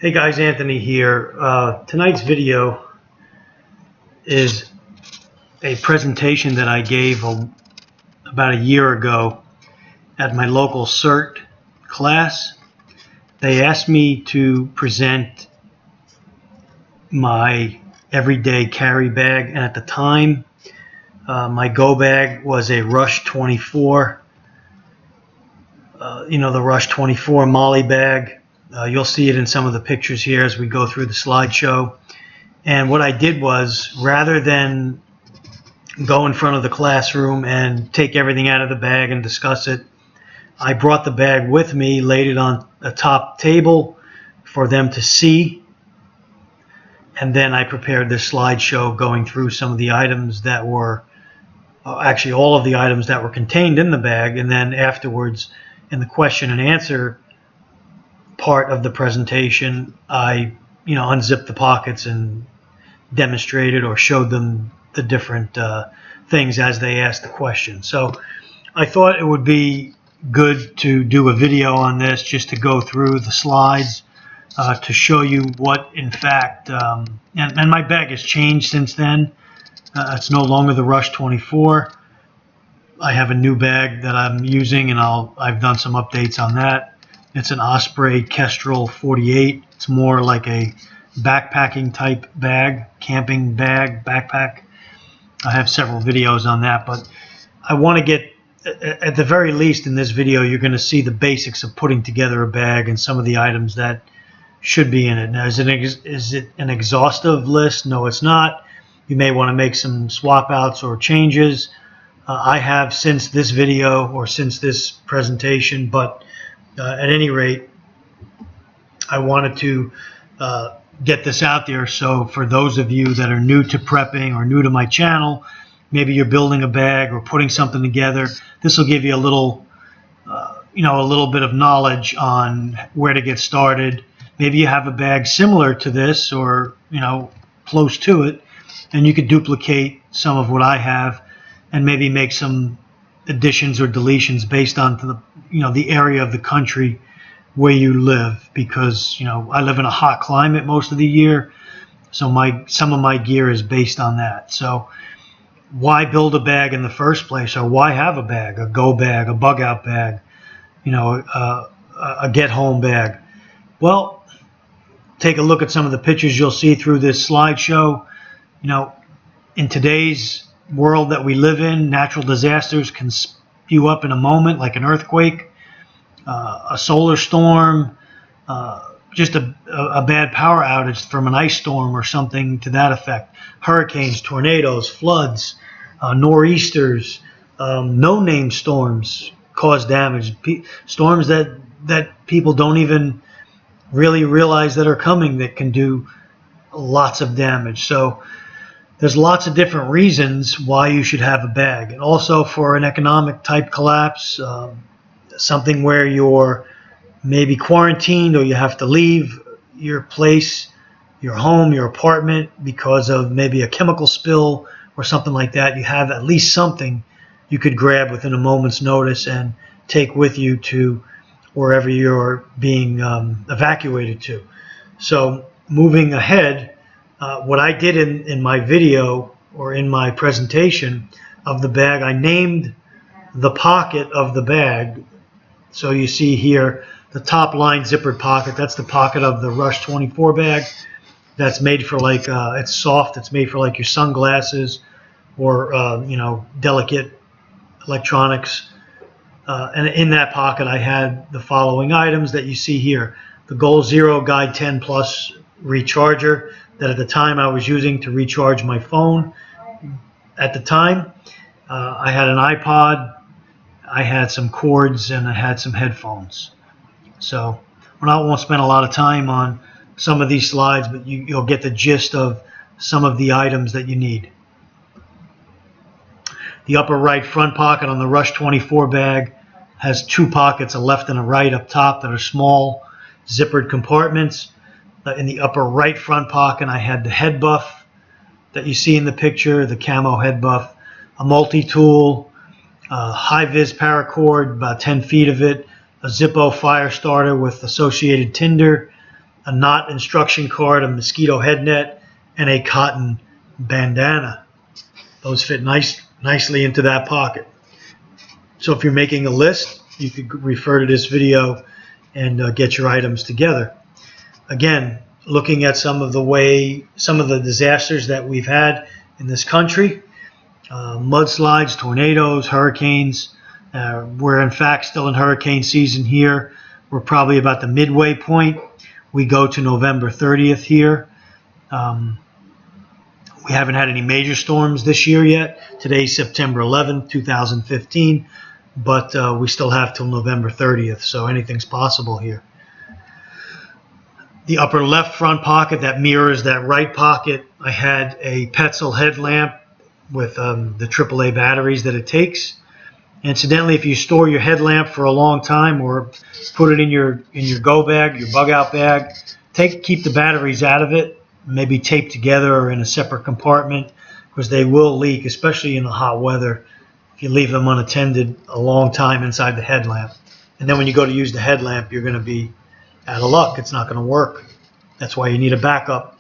Hey guys, Anthony here. Tonight's video is a presentation that I gave about a year ago at my local CERT class. They asked me to present my everyday carry bag, and at the time my go bag was a Rush 24, the Rush 24 Molly bag. You'll see it in some of the pictures here as we go through the slideshow. And what I did was, rather than go in front of the classroom and take everything out of the bag and discuss it, I brought the bag with me, laid it on a top table for them to see, and then I prepared this slideshow going through some of the items that were, actually all of the items that were contained in the bag, and then afterwards in the question and answer part of the presentation, I unzipped the pockets and demonstrated or showed them the different things as they asked the question. So I thought it would be good to do a video on this, just to go through the slides to show you what in fact, and my bag has changed since then. It's no longer the Rush 24. I have a new bag that I'm using, and I've done some updates on that. It's an Osprey Kestrel 48. It's more like a backpacking type bag, camping bag, backpack. I have several videos on that, but I want to get, at the very least in this video, you're going to see the basics of putting together a bag and some of the items that should be in it. Now, is it an exhaustive list? No, it's not. You may want to make some swap outs or changes. I have since this video or since this presentation, but at any rate, I wanted to get this out there. So for those of you that are new to prepping or new to my channel, maybe you're building a bag or putting something together, this will give you a little, a little bit of knowledge on where to get started. Maybe you have a bag similar to this or, close to it, and you could duplicate some of what I have and maybe make some additions or deletions based on the area of the country where you live, because I live in a hot climate most of the year, so some of my gear is based on that. So why build a bag in the first place, or why have a bag, a go bag, a bug out bag, a get home bag? Well, take a look at some of the pictures you'll see through this slideshow. In today's world that we live in, natural disasters can spew up in a moment, like an earthquake, a solar storm, just a bad power outage from an ice storm or something to that effect. Hurricanes, tornadoes, floods, nor'easters, no-name storms cause damage. Storms that people don't even really realize that are coming, that can do lots of damage. So there's lots of different reasons why you should have a bag. And also for an economic type collapse, something where you're maybe quarantined or you have to leave your place, your home, your apartment because of maybe a chemical spill or something like that, you have at least something you could grab within a moment's notice and take with you to wherever you're being evacuated to. So moving ahead, what I did in my video or in my presentation of the bag, I named the pocket of the bag. So you see here the top line zippered pocket. That's the pocket of the Rush 24 bag. That's made for like, it's soft. It's made for like your sunglasses or, delicate electronics. And in that pocket, I had the following items that you see here. The Goal Zero Guide 10 Plus recharger that at the time I was using to recharge my phone. At the time, I had an iPod, I had some cords, and I had some headphones. So I won't spend a lot of time on some of these slides, but you'll get the gist of some of the items that you need. The upper right front pocket on the Rush 24 bag has two pockets, a left and a right up top, that are small zippered compartments. In the upper right front pocket, I had the head buff that you see in the picture, the camo head buff, a multi-tool, high-vis paracord, about 10 feet of it, a Zippo fire starter with associated tinder, a knot instruction card, a mosquito head net, and a cotton bandana. Those fit nicely into that pocket. So if you're making a list, you could refer to this video and get your items together. Again, looking at some of the disasters that we've had in this country, mudslides, tornadoes, hurricanes. We're in fact still in hurricane season here. We're probably about the midway point. We go to November 30th here. We haven't had any major storms this year yet. Today's September 11th, 2015, but we still have till November 30th, so anything's possible here. The upper left front pocket that mirrors that right pocket, I had a Petzl headlamp with the AAA batteries that it takes. Incidentally, if you store your headlamp for a long time or put it in your go bag, your bug out bag, keep the batteries out of it, maybe taped together or in a separate compartment, because they will leak, especially in the hot weather, if you leave them unattended a long time inside the headlamp. And then when you go to use the headlamp, you're going to be out of luck. It's not going to work. That's why you need a backup.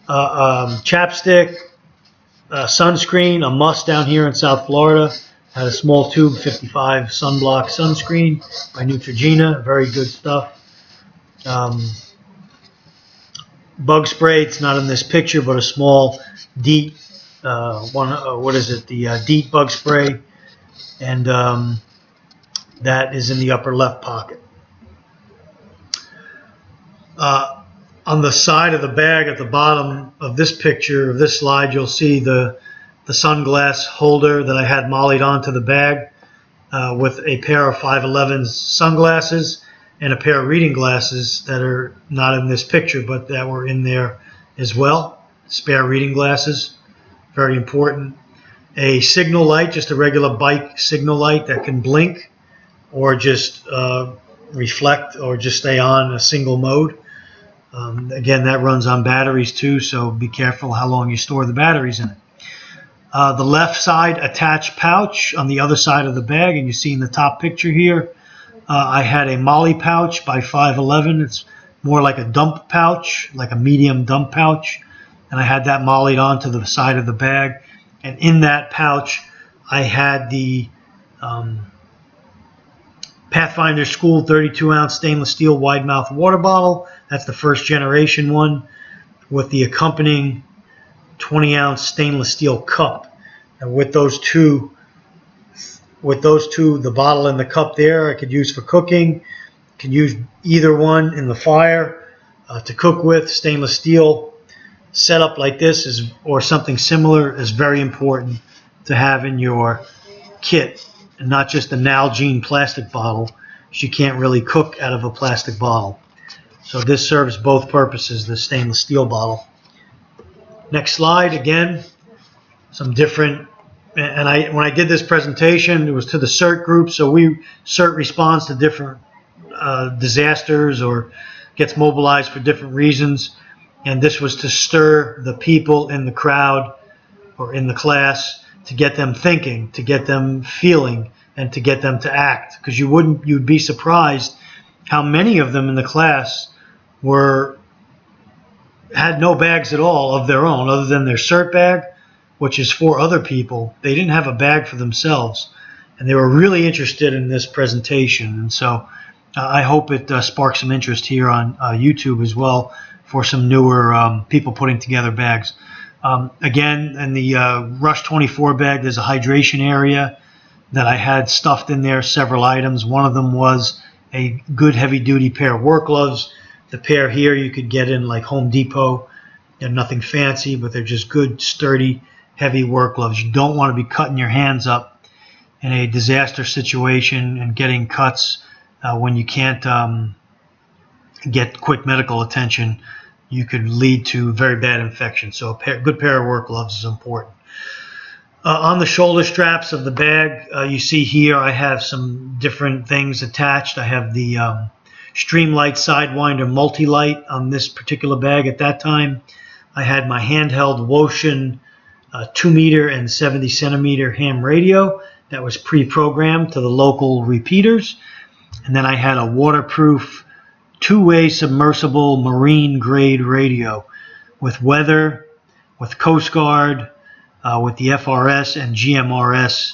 Chapstick, sunscreen, a must down here in South Florida. Had a small tube 55 sunblock sunscreen by Neutrogena, very good stuff. Bug spray, it's not in this picture, but a small DEET, the DEET bug spray, and that is in the upper left pocket. On the side of the bag at the bottom of this picture, of this slide, you'll see the sunglass holder that I had mollied onto the bag with a pair of 511 sunglasses and a pair of reading glasses that are not in this picture, but that were in there as well. Spare reading glasses, very important. A signal light, just a regular bike signal light that can blink or just reflect or just stay on a single mode. Again, that runs on batteries too, so be careful how long you store the batteries in it. The left side attached pouch on the other side of the bag, and you see in the top picture here, I had a Molly pouch by 511. It's more like a dump pouch, like a medium dump pouch, and I had that mollied onto the side of the bag. And in that pouch, I had the Pathfinder School 32-ounce stainless steel wide mouth water bottle. That's the first generation one, with the accompanying 20-ounce stainless steel cup. And with those two, the bottle and the cup there, I could use for cooking. Could use either one in the fire to cook with. Stainless steel setup like this or something similar is very important to have in your kit, and not just a Nalgene plastic bottle. You can't really cook out of a plastic bottle. So this serves both purposes, the stainless steel bottle. Next slide, again, some different, and when I did this presentation, it was to the CERT group, so CERT responds to different disasters or gets mobilized for different reasons, and this was to stir the people in the crowd or in the class, to get them thinking, to get them feeling, and to get them to act, because you'd be surprised how many of them in the class had no bags at all of their own other than their CERT bag, which is for other people. They didn't have a bag for themselves, and they were really interested in this presentation. And so I hope it sparks some interest here on YouTube as well for some newer people putting together bags. Again, in the Rush 24 bag, there's a hydration area that I had stuffed in there, several items. One of them was a good heavy-duty pair of work gloves. The pair here you could get in like Home Depot. They're nothing fancy, but they're just good, sturdy, heavy work gloves. You don't want to be cutting your hands up in a disaster situation and getting cuts when you can't get quick medical attention. You could lead to very bad infection. So a good pair of work gloves is important. On the shoulder straps of the bag, you see here I have some different things attached. I have the Streamlight Sidewinder Multi-Light on this particular bag at that time. I had my handheld Woshin 2-meter and 70-centimeter ham radio that was pre-programmed to the local repeaters. And then I had a waterproof two-way submersible marine grade radio with weather, with Coast Guard, with the FRS and GMRS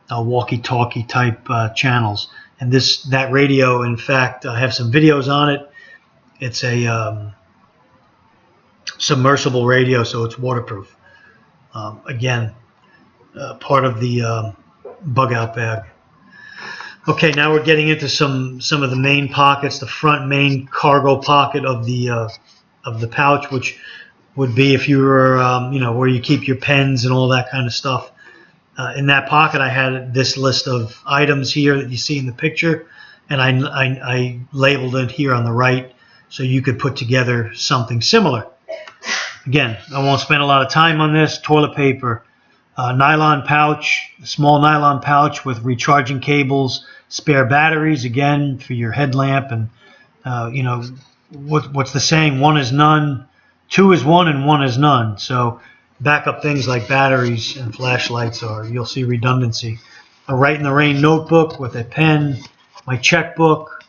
walkie-talkie type channels. And that radio, in fact, I have some videos on it. It's a submersible radio, so it's waterproof. Again, part of the bug out bag. Okay, now we're getting into some of the main pockets. The front main cargo pocket of the pouch, which would be if you were, where you keep your pens and all that kind of stuff. In that pocket, I had this list of items here that you see in the picture, and I labeled it here on the right so you could put together something similar. Again, I won't spend a lot of time on this. Toilet paper, nylon pouch, small nylon pouch with recharging cables, spare batteries, again, for your headlamp. And, what's the saying? One is none, two is one, and one is none. So backup things like batteries and flashlights, or you'll see redundancy. A Write in the Rain notebook with a pen, my checkbook,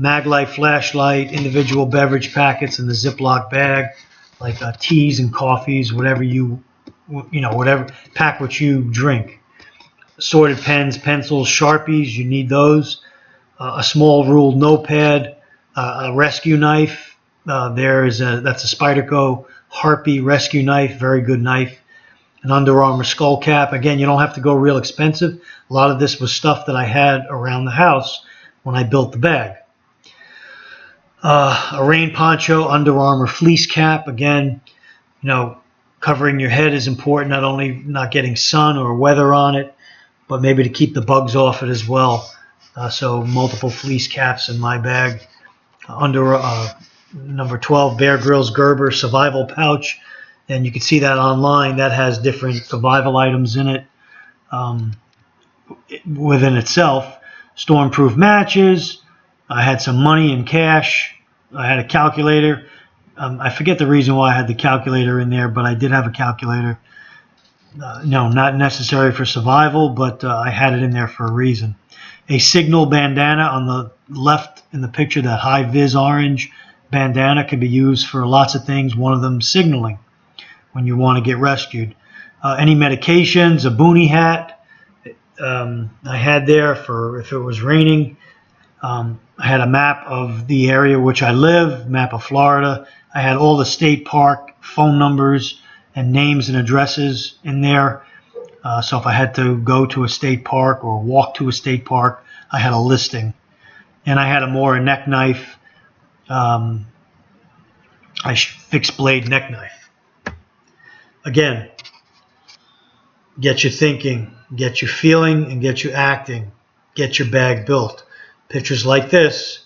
Maglite flashlight, individual beverage packets in the Ziploc bag, like teas and coffees, whatever whatever, pack what you drink. Assorted pens, pencils, Sharpies, you need those. A small ruled notepad, a rescue knife. That's a Spyderco Harpy rescue knife, very good knife. An Under Armour skull cap. Again, you don't have to go real expensive. A lot of this was stuff that I had around the house when I built the bag. A rain poncho, Under Armour fleece cap. Again, covering your head is important, not only not getting sun or weather on it, but maybe to keep the bugs off it as well. So multiple fleece caps in my bag. Number 12, Bear Grylls Gerber survival pouch. And you can see that online. That has different survival items in it within itself. Stormproof matches. I had some money in cash. I had a calculator. I forget the reason why I had the calculator in there, but I did have a calculator. No, not necessary for survival, but I had it in there for a reason. A signal bandana on the left in the picture, that high-vis orange bandana can be used for lots of things, one of them signaling when you want to get rescued. Any medications, a boonie hat I had there for if it was raining. I had a map of the area which I live, map of Florida. I had all the state park phone numbers and names and addresses in there. So if I had to go to a state park or walk to a state park, I had a listing. And I had a neck knife, fixed blade neck knife. Again, get you thinking, get you feeling, and get you acting. Get your bag built. Pictures like this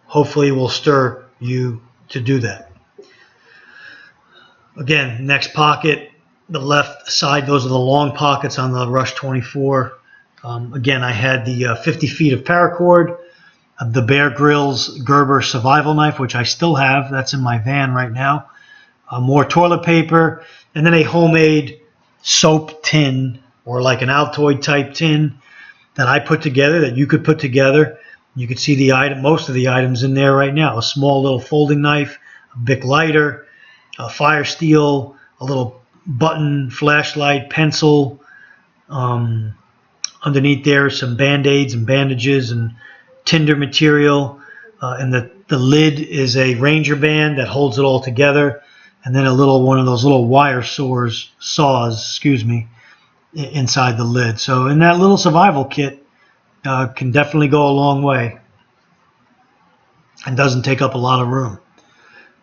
hopefully will stir you to do that. Again, next pocket, the left side, those are the long pockets on the Rush 24. Again, I had the 50 feet of paracord, the Bear Grylls Gerber survival knife, which I still have. That's in my van right now. More toilet paper, and then a homemade soap tin, or like an Altoid type tin that I put together, that you could put together. You could see most of the items in there right now. A small little folding knife, a Bic lighter, a fire steel, a little button flashlight, pencil. Underneath there, some Band-Aids and bandages and tinder material. And the lid is a Ranger band that holds it all together. And then one of those little wire saws, inside the lid. So in that little survival kit, can definitely go a long way and doesn't take up a lot of room.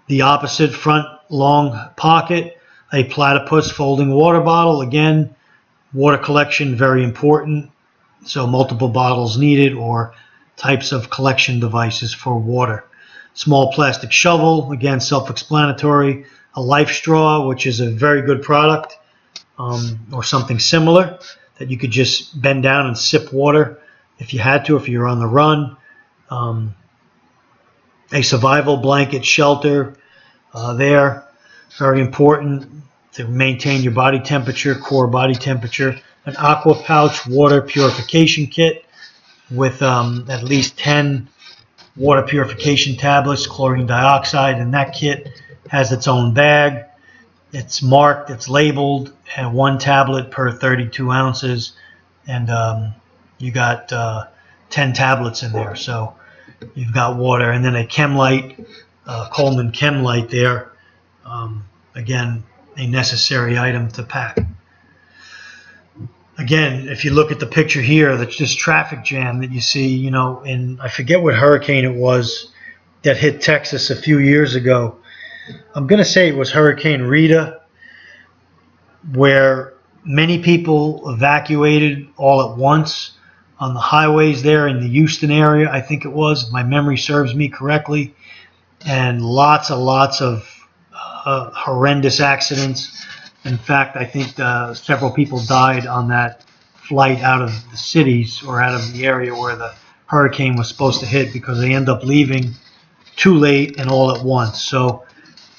The opposite front long pocket, a platypus folding water bottle. Again, water collection, very important. So multiple bottles needed, or types of collection devices for water. Small plastic shovel, again, self-explanatory. A life straw, which is a very good product, or something similar that you could just bend down and sip water if you had to, if you're on the run. A survival blanket shelter there, very important to maintain your body temperature, core body temperature. An aqua pouch water purification kit with at least 10 water purification tablets, chlorine dioxide, and that kit has its own bag. It's marked, it's labeled, and 1 tablet per 32 ounces, and you got 10 tablets in there. So you've got water, and then a Chem Light, Coleman Chem Light there. Again, a necessary item to pack. Again, if you look at the picture here, that's this traffic jam that you see, you know, in, I forget what hurricane it was that hit Texas a few years ago. I'm going to say it was Hurricane Rita, where many people evacuated all at once on the highways there in the Houston area, I think it was, if my memory serves me correctly, and lots of horrendous accidents. In fact, I think several people died on that flight out of the cities or out of the area where the hurricane was supposed to hit, because they end up leaving too late and all at once. So,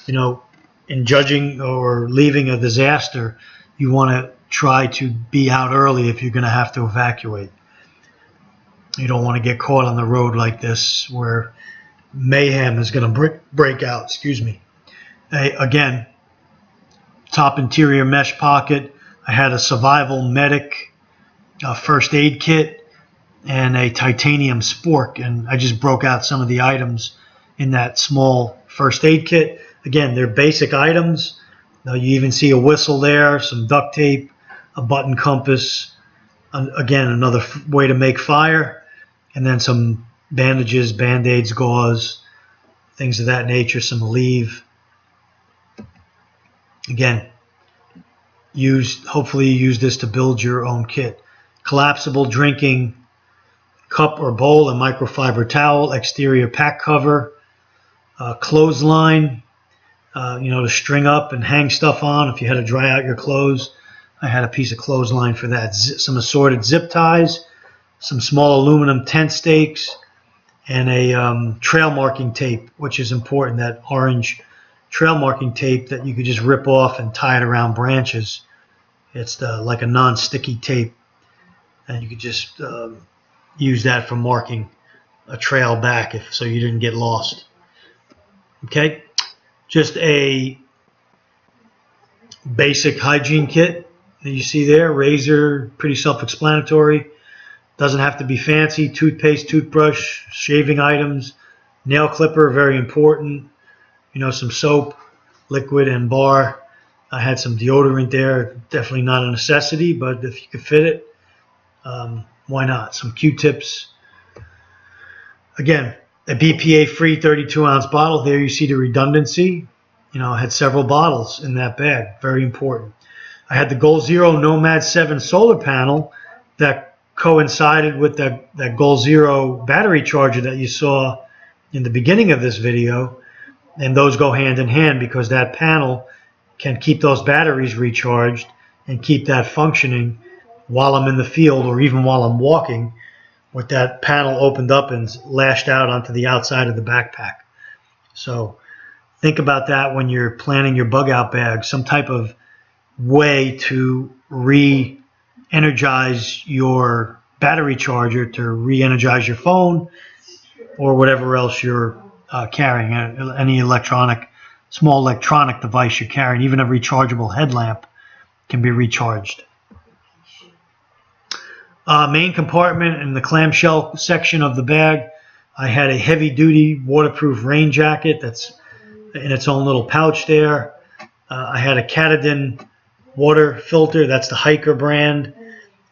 you know, in judging or leaving a disaster, you want to try to be out early if you're going to have to evacuate. You don't want to get caught on the road like this where mayhem is going to break out. Excuse me. Again, top interior mesh pocket. I had a survival medic first aid kit and a titanium spork, and I just broke out some of the items in that small first aid kit. Again, they're basic items. You even see a whistle there, some duct tape, a button compass, again, another way to make fire, and then some bandages, band-aids, gauze, things of that nature, some Aleve. Again, hopefully you use this to build your own kit. Collapsible drinking cup or bowl and microfiber towel, exterior pack cover, clothesline, you know, to string up and hang stuff on if you had to dry out your clothes. I had a piece of clothesline for that. Some assorted zip ties, some small aluminum tent stakes, and a trail marking tape, which is important, that orange trail marking tape that you could just rip off and tie it around branches. It's like a non-sticky tape, and you could just use that for marking a trail back so you didn't get lost. Okay, just a basic hygiene kit that you see there. Razor, pretty self-explanatory. Doesn't have to be fancy. Toothpaste, toothbrush, shaving items, nail clipper, very important. You know, some soap, liquid, and bar. I had some deodorant there. Definitely not a necessity, but if you could fit it, why not? Some Q-tips. Again, a BPA-free 32-ounce bottle. There you see the redundancy. You know, I had several bottles in that bag. Very important. I had the Goal Zero Nomad 7 solar panel that coincided with that Goal Zero battery charger that you saw in the beginning of this video. And those go hand in hand, because that panel can keep those batteries recharged and keep that functioning while I'm in the field, or even while I'm walking, with that panel opened up and lashed out onto the outside of the backpack. So think about that when you're planning your bug out bag, some type of way to re-energize your battery charger, to re-energize your phone or whatever else you're carrying, any small electronic device you're carrying. Even a rechargeable headlamp can be recharged. Main compartment in the clamshell section of the bag, I had a heavy-duty waterproof rain jacket that's in its own little pouch there. I had a Katadyn water filter, that's the Hiker brand.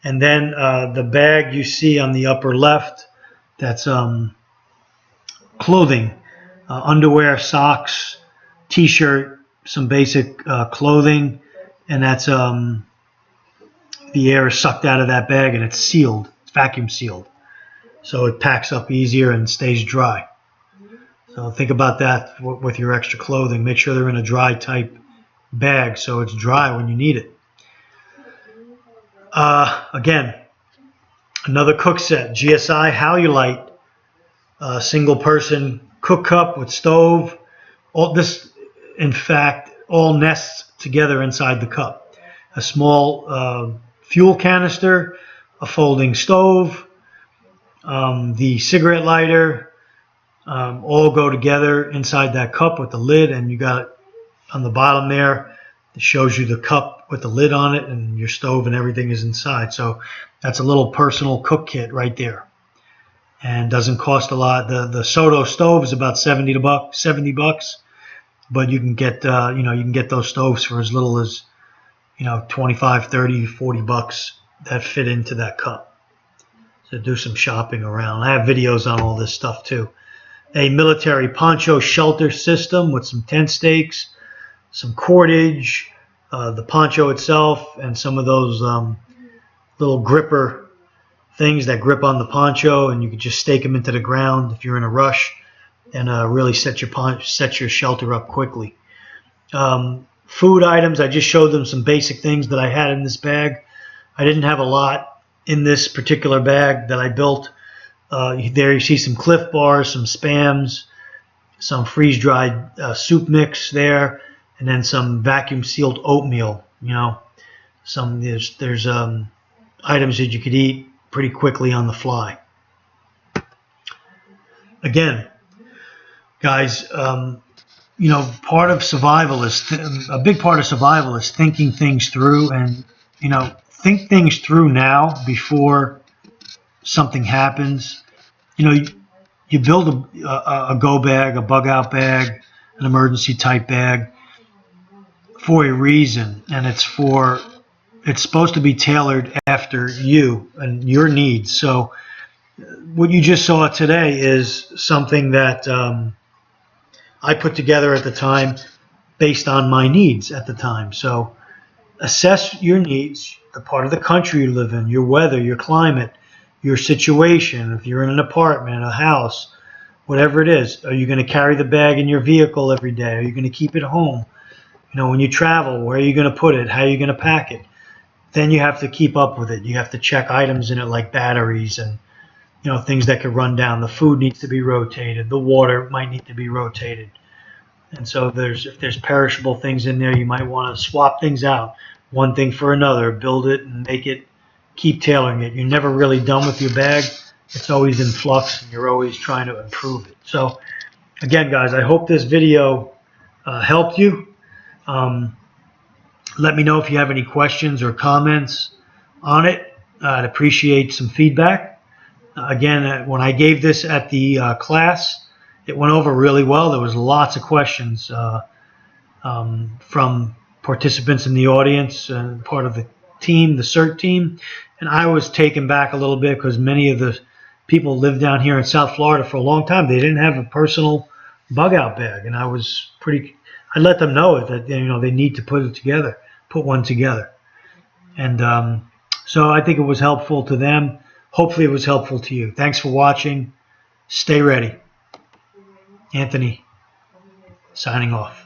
And then the bag you see on the upper left, that's clothing, underwear, socks, t-shirt, some basic clothing, and that's the air is sucked out of that bag and it's sealed, it's vacuum sealed, so it packs up easier and stays dry. So think about that with your extra clothing. Make sure they're in a dry type bag so it's dry when you need it. Again, another cook set, GSI Halulite, single person cook cup with stove. All this, in fact, all nests together inside the cup. A small fuel canister, a folding stove, the cigarette lighter, all go together inside that cup with the lid, and you got it on the bottom there. It shows you the cup with the lid on it, and your stove and everything is inside. So that's a little personal cook kit right there, and doesn't cost a lot. The Soto stove is about $70 bucks, but you can get you can get those stoves for as little as 25, 30, 40 bucks that fit into that cup. So do some shopping around. I have videos on all this stuff too. A military poncho shelter system with some tent stakes, some cordage, the poncho itself, and some of those little gripper things that grip on the poncho, and you can just stake them into the ground if you're in a rush, and really set your shelter up quickly. Food items, I just showed them some basic things that I had in this bag. I didn't have a lot in this particular bag that I built. There you see some Cliff Bars, some Spams, some freeze-dried soup mix there, and then some vacuum-sealed oatmeal. There's items that you could eat pretty quickly on the fly. Again, guys, part of survival is a big part of survival is thinking things through, and think things through now before something happens. You build a go bag, a bug out bag, an emergency type bag for a reason, and it's supposed to be tailored after you and your needs. So what you just saw today is something that I put together at the time based on my needs at the time. So assess your needs, the part of the country you live in, your weather, your climate, your situation. If you're in an apartment, a house, whatever it is, are you going to carry the bag in your vehicle every day? Are you going to keep it home? When you travel, where are you going to put it? How are you going to pack it? Then you have to keep up with it. You have to check items in it like batteries and things that could run down. The food needs to be rotated. The water might need to be rotated. And so if there's perishable things in there, you might want to swap things out. One thing for another. Build it and make it. Keep tailoring it. You're never really done with your bag. It's always in flux, and you're always trying to improve it. So again, guys, I hope this video helped you. Let me know if you have any questions or comments on it. I'd appreciate some feedback. Again, when I gave this at the class, it went over really well. There was lots of questions from participants in the audience and part of the team, the CERT team. And I was taken back a little bit because many of the people lived down here in South Florida for a long time. They didn't have a personal bug out bag, and I let them know that they need to put one together. And so I think it was helpful to them. Hopefully it was helpful to you. Thanks for watching. Stay ready. Anthony, signing off.